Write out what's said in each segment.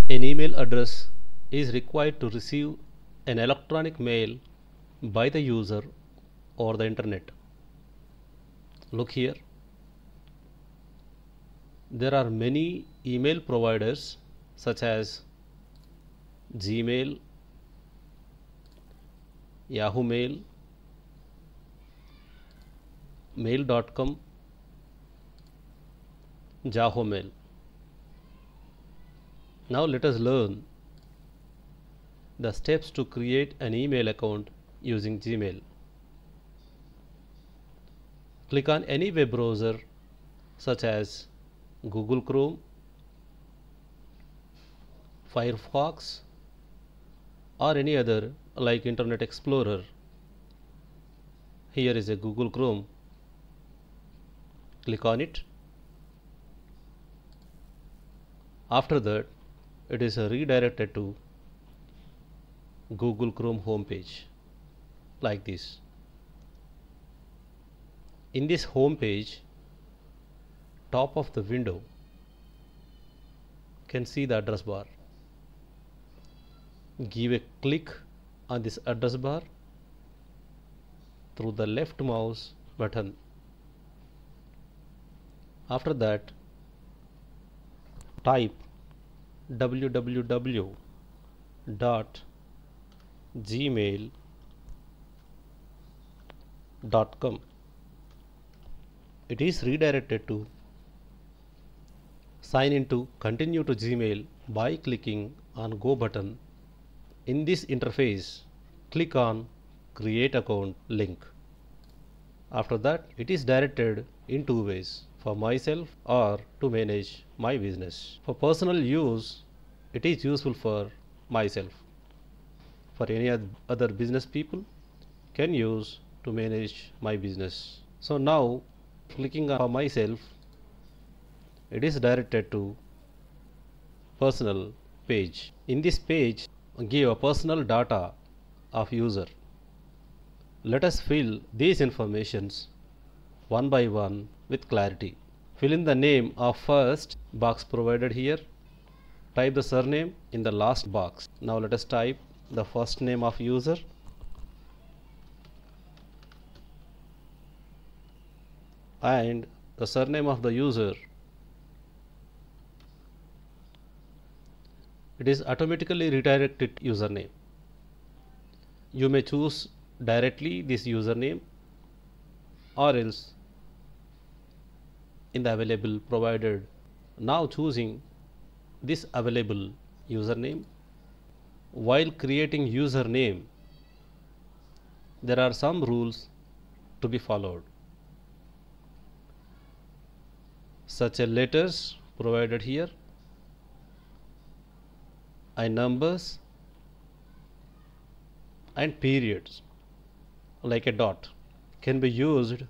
An email address is required to receive an electronic mail by the user or the internet. Look here. There are many email providers such as Gmail, Yahoo Mail, Mail.com, Yahoo Mail. Now let us learn the steps to create an email account using Gmail. Click on any web browser such as Google Chrome, Firefox, or any other like Internet Explorer. Here is a Google Chrome. Click on it. After that, it is redirected to Google Chrome homepage like this. In this homepage, top of the window, can see the address bar. Give a click on this address bar through the left mouse button. After that, type www.gmail.com. It is redirected to sign in to continue to Gmail by clicking on Go button. In this interface, click on Create Account link. After that, it is directed in two ways, for myself or to manage my business. For personal use, it is useful for myself. For any other business people can use to manage my business. So now, clicking on myself, it is directed to personal page. In this page, give a personal data of user. Let us fill these informations one by one with clarity. Fill in the name of first box provided here. Type the surname in the last box. Now let us type the first name of user and the surname of the user. It is automatically redirected username. You may choose directly this username or else in the available provided. Now choosing this available username. While creating username, there are some rules to be followed, such as letters provided here and numbers and periods like a dot can be used,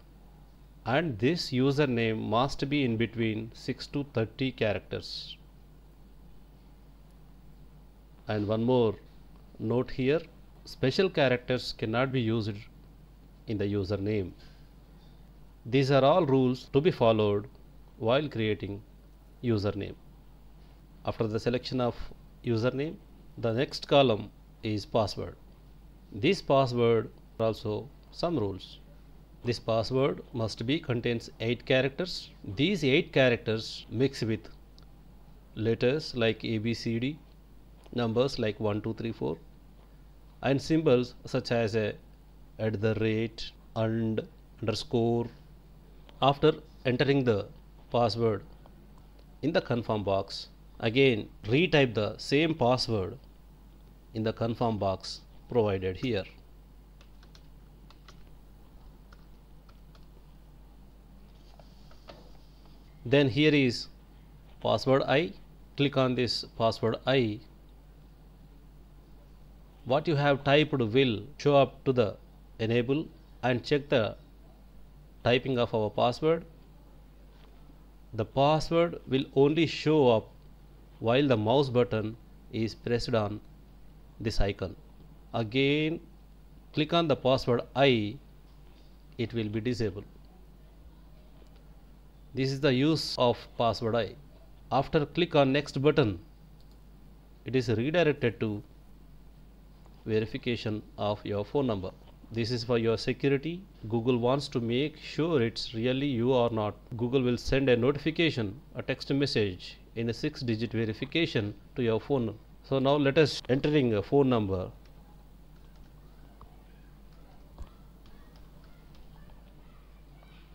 and this username must be in between 6 to 30 characters. And one more note here, special characters cannot be used in the username. These are all rules to be followed while creating username. After the selection of username, the next column is password. This password also some rules. This password must be contains 8 characters. These 8 characters mix with letters like ABCD, numbers like 1 2 3 4, and symbols such as a at the rate and underscore. After entering the password in the confirm box, again retype the same password in the confirm box provided here. Then here is password I. Click on this password I. What you have typed will show up to the enable and check the typing of our password. The password will only show up while the mouse button is pressed on this icon. Again click on the password I, it will be disabled. This is the use of password I. After click on next button, it is redirected to verification of your phone number. This is for your security. Google wants to make sure it's really you or not. Google will send a notification, a text message in a 6-digit verification to your phone. So now let us entering a phone number.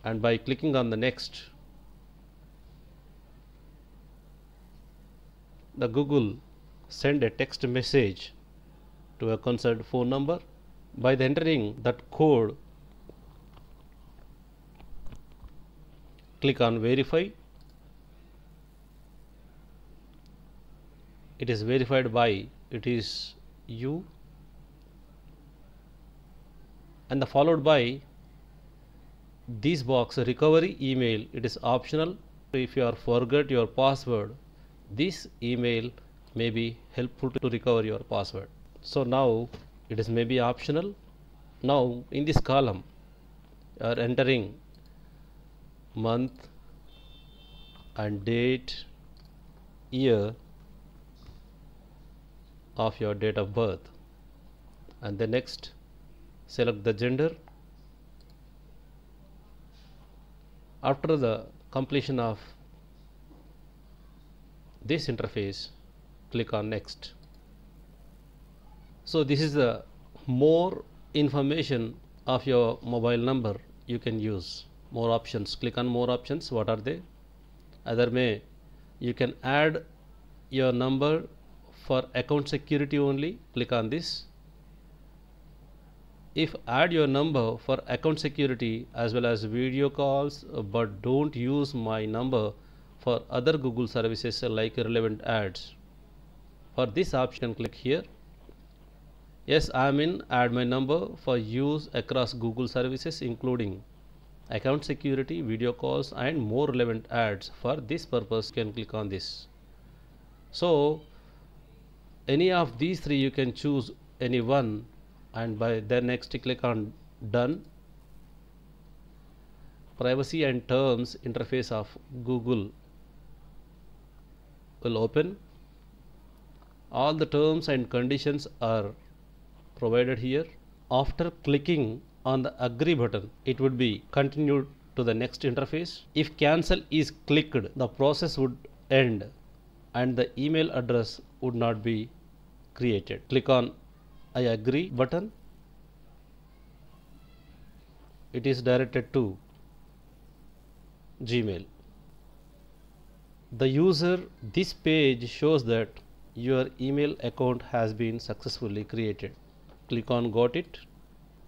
And by clicking on the next, the Google send a text message to a concerned phone number. By the entering that code, click on verify. It is verified by it is you, and the followed by this box recovery email. It is optional. If you are forget your password, this email may be helpful to recover your password. So now it is maybe optional. Now in this column you are entering month and date, year of your date of birth, and the next select the gender. After the completion of this interface, click on next. So this is the more information of your mobile number you can use. More options. Click on more options. What are they? Other may you can add your number for account security only. Click on this. If add your number for account security as well as video calls, but don't use my number for other Google services like relevant ads. For this option, click here. Yes, I am in add my number for use across Google services including account security, video calls and more relevant ads. For this purpose, you can click on this. So any of these three you can choose any one, and by then next click on done. Privacy and terms interface of Google will open. All the terms and conditions are provided here. After clicking on the agree button, it would be continued to the next interface. If cancel is clicked, the process would end and the email address would not be created. Click on I agree button. It is directed to Gmail. The user, this page shows that your email account has been successfully created. Click on got it.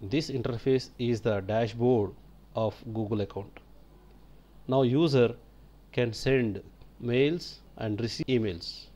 This interface is the dashboard of Google account. Now user can send mails and receive emails.